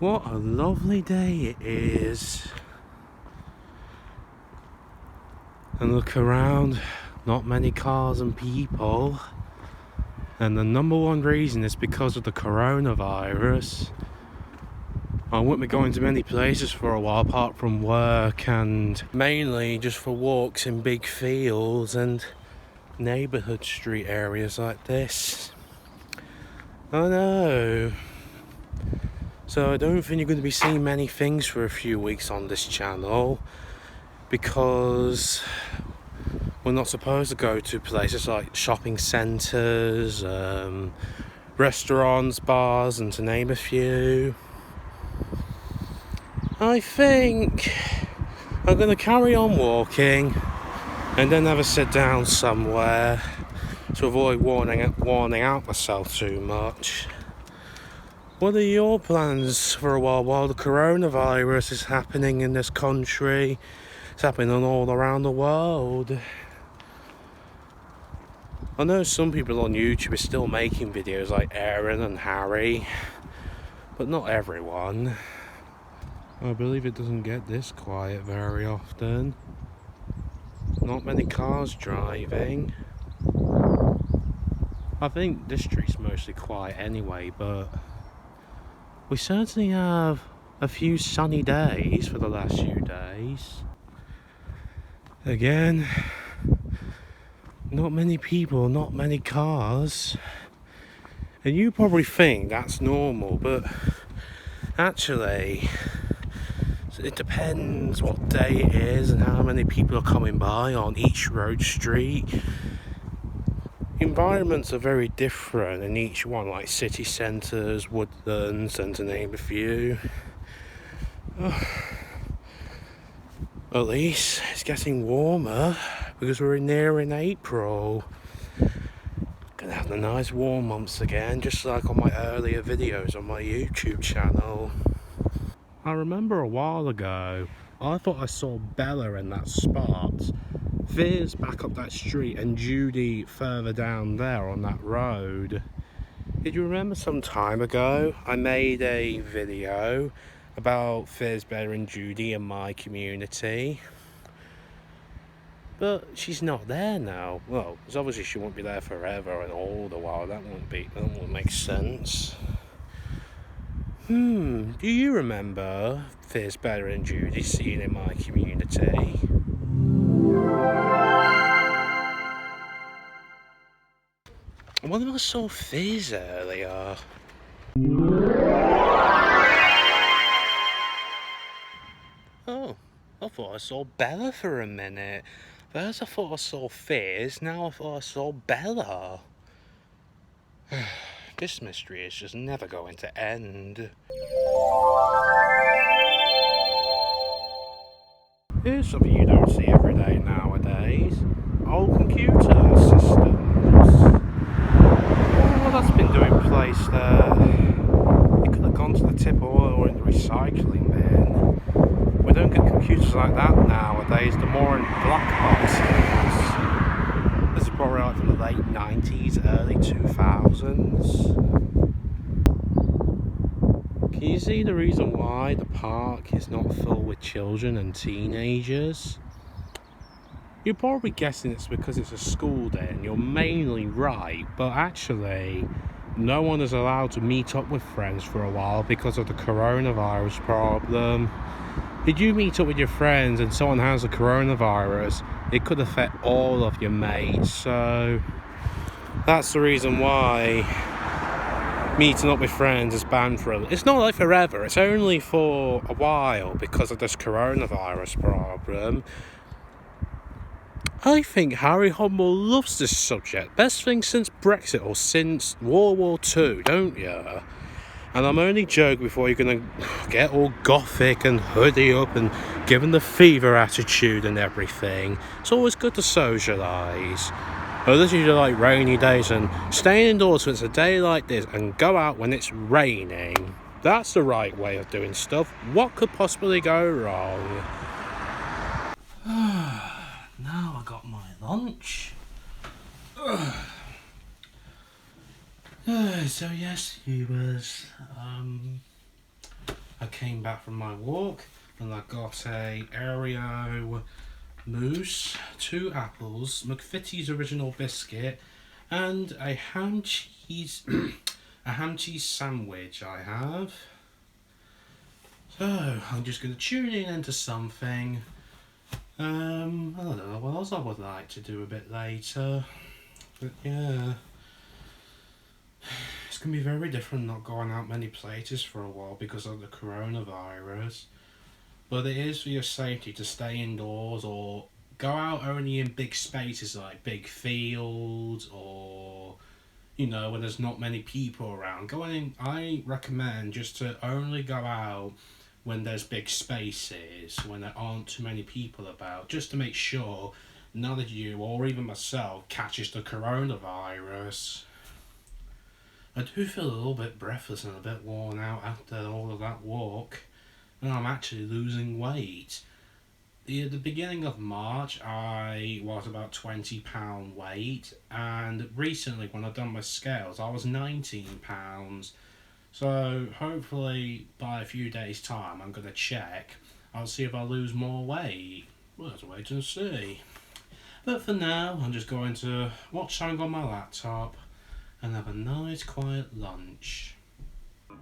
What a lovely day it is. And look around, not many cars and people. And the number one reason is because of the coronavirus. I won't be going to many places for a while apart from work, and mainly just for walks in big fields and neighbourhood street areas like this. I know. So I don't think you're going to be seeing many things for a few weeks on this channel, because we're not supposed to go to places like shopping centres, restaurants, bars, and to name a few. I think I'm going to carry on walking and then have a sit down somewhere to avoid warning out myself too much. What are your plans for a while the coronavirus is happening in this country? It's happening all around the world. I know some people on YouTube are still making videos like Aaron and Harry, but not everyone. I believe it doesn't get this quiet very often. Not many cars driving. I think this street's mostly quiet anyway, but we certainly have a few sunny days for the last few days. Again, not many people, not many cars. And you probably think that's normal, but actually, it depends what day it is and how many people are coming by on each road street. Environments are very different in each one, like city centres, woodlands, and to name a few. At least it's getting warmer because we're nearing April. Gonna have the nice warm months again, just like on my earlier videos on my YouTube channel. I remember a while ago, I thought I saw Bella in that spot. Veers back up that street and Judy further down there on that road. Did you remember some time ago I made a video about Veers, Bella and Judy in my community? But she's not there now. Well, because obviously she won't be there forever and all the while. That won't make sense. Do you remember Veers, Bella and Judy seen in my community? I wonder if I saw Fizz earlier. Oh, I thought I saw Bella for a minute. First I thought I saw Fizz, now I thought I saw Bella. This mystery is just never going to end. Here's something you don't see every day nowadays. Old computer systems. Well, that's been doing place there. It could have gone to the tip or in the recycling bin. We don't get computers like that nowadays. They're more in black boxes. This is probably like from the late 90s, early 2000s. Can you see the reason why the park is not filled with children and teenagers? You're probably guessing it's because it's a school day, and you're mainly right, but actually no one is allowed to meet up with friends for a while because of the coronavirus problem. If you meet up with your friends and someone has a coronavirus, it could affect all of your mates, so that's the reason why meeting up with friends is banned for it's not like forever, it's only for a while because of this coronavirus problem. I think Harry Humble loves this subject. Best thing since Brexit or since World War II, don't you? And I'm only joking before you're going to get all gothic and hoodie up and give him the fever attitude and everything. It's always good to socialise. But this is like rainy days, and staying indoors when it's a day like this and go out when it's raining. That's the right way of doing stuff. What could possibly go wrong? Now I got my lunch. So yes, viewers, I came back from my walk and I got a Oreo mousse, 2 apples, McVitie's original biscuit, and a ham cheese a ham cheese sandwich I have. So I'm just going to tune in into something. I don't know what else I would like to do a bit later, but yeah, it's going to be very different not going out many places for a while because of the coronavirus. But it is for your safety to stay indoors or go out only in big spaces like big fields or, you know, when there's not many people around. I recommend just to only go out when there's big spaces, when there aren't too many people about, just to make sure none of you or even myself catches the coronavirus. I do feel a little bit breathless and a bit worn out after all of that walk, and I'm actually losing weight. At the beginning of March, I was about £20 weight, and recently when I've done my scales, I was £19. So hopefully by a few days' time, I'm going to check. I'll see if I lose more weight. We'll have to wait and see. But for now, I'm just going to watch something on my laptop and have a nice quiet lunch.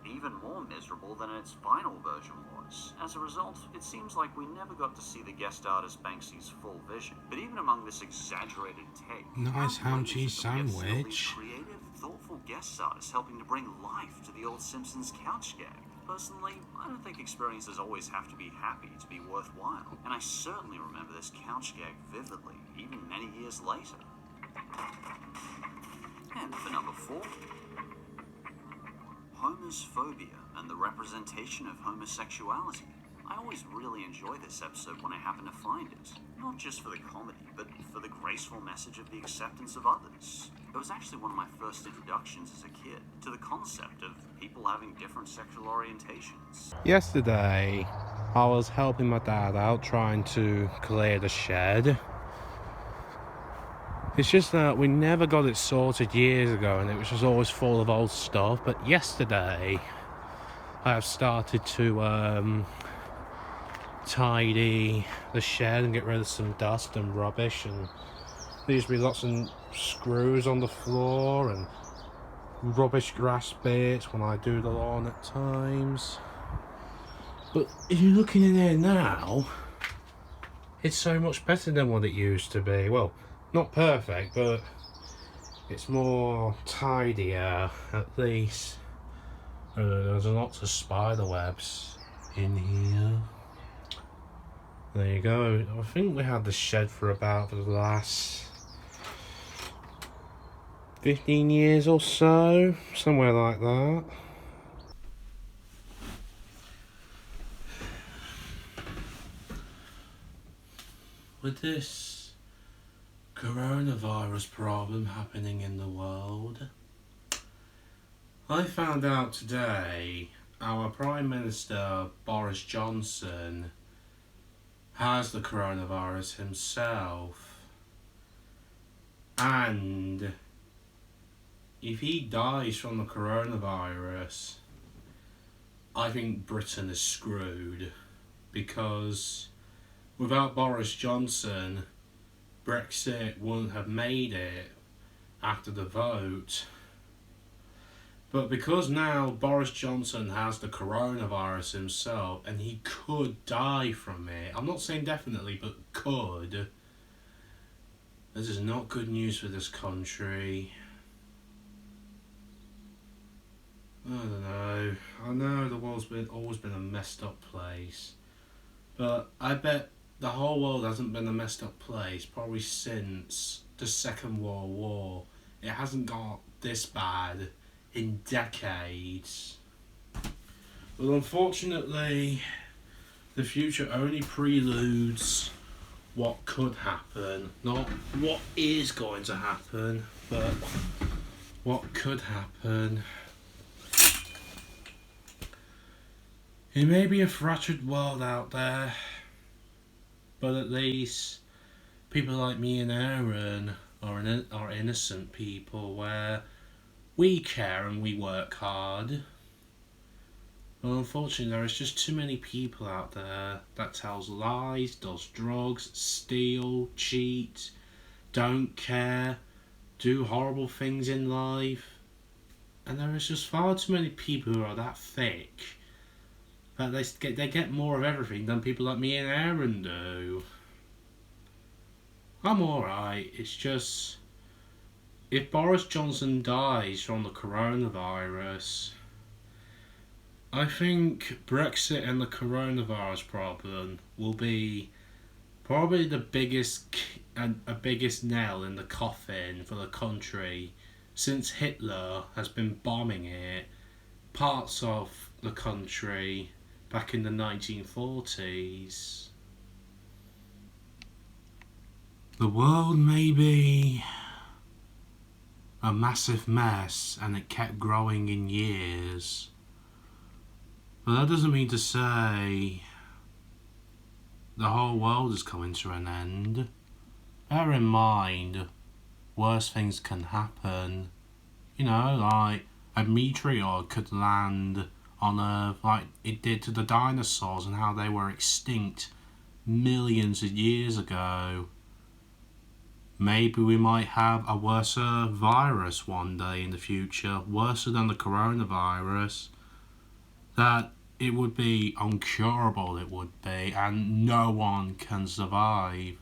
Even more miserable than its final version was. As a result, it seems like we never got to see the guest artist Banksy's full vision. But even among this exaggerated take, Nice ham cheese sandwich. Creative, thoughtful guest artists helping to bring life to the old Simpsons couch gag. Personally, I don't think experiences always have to be happy to be worthwhile, and I certainly remember this couch gag vividly, even many years later. And for number 4, Homer's phobia and the representation of homosexuality. I always really enjoy this episode when I happen to find it, not just for the comedy, but for the graceful message of the acceptance of others. It was actually one of my first introductions as a kid to the concept of people having different sexual orientations. Yesterday, I was helping my dad out trying to clear the shed. It's just that we never got it sorted years ago and it was just always full of old stuff. But yesterday, I have started to tidy the shed and get rid of some dust and rubbish. And there used to be lots of screws on the floor and rubbish grass bits when I do the lawn at times. But if you're looking in there now, it's so much better than what it used to be. Well, not perfect, but it's more tidier, at least. There's lots of spider webs in here. There you go. I think we had the shed for about the last 15 years or so, somewhere like that. With this coronavirus problem happening in the world, I found out today our Prime Minister Boris Johnson has the coronavirus himself, and if he dies from the coronavirus, I think Britain is screwed, because without Boris Johnson, Brexit wouldn't have made it after the vote. But because now Boris Johnson has the coronavirus himself and he could die from it, I'm not saying definitely, but could, this is not good news for this country. I don't know. I know the world's always been a messed up place, but I bet the whole world hasn't been a messed up place probably since the Second World War. It hasn't got this bad in decades. But unfortunately, the future only preludes what could happen, not what is going to happen, but what could happen. It may be a fractured world out there, but at least people like me and Aaron are innocent people where we care and we work hard. Well, unfortunately, there is just too many people out there that tells lies, does drugs, steal, cheat, don't care, do horrible things in life. And there is just far too many people who are that thick that they get more of everything than people like me and Aaron do. I'm alright, it's just if Boris Johnson dies from the coronavirus, I think Brexit and the coronavirus problem will be probably the biggest and a biggest nail in the coffin for the country since Hitler has been bombing it parts of the country back in the 1940s. The world may be a massive mess and it kept growing in years, but that doesn't mean to say the whole world is coming to an end. Bear in mind, worse things can happen. You know, like a meteor could land on Earth like it did to the dinosaurs and how they were extinct millions of years ago. Maybe we might have a worse virus one day in the future, worse than the coronavirus, that it would be uncurable, it would be, and no one can survive.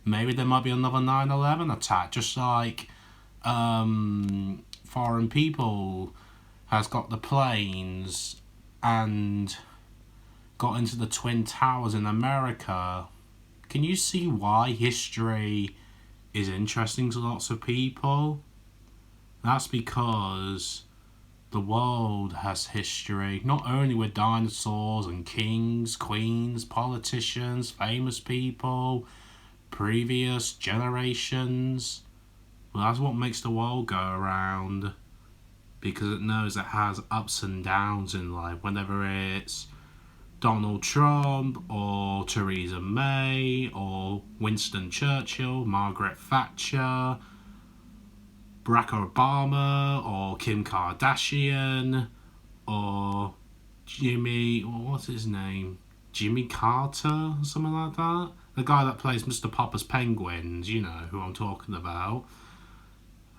Maybe there might be another 9/11 attack, just like foreign people has got the planes and got into the Twin Towers in America. Can you see why history is interesting to lots of people? That's because the world has history, not only with dinosaurs and kings, queens, politicians, famous people, previous generations. Well, that's what makes the world go around, because it knows it has ups and downs in life, whenever it's Donald Trump or Theresa May or Winston Churchill, Margaret Thatcher, Barack Obama or Kim Kardashian or what's his name? Jimmy Carter, something like that. The guy that plays Mr. Popper's Penguins, you know who I'm talking about.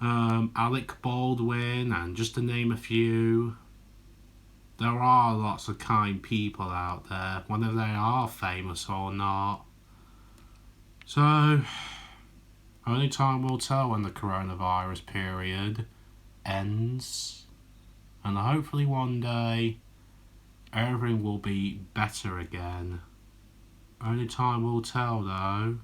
Alec Baldwin, and just to name a few. There are lots of kind people out there, whether they are famous or not. So, only time will tell when the coronavirus period ends. And hopefully one day, everything will be better again. Only time will tell though.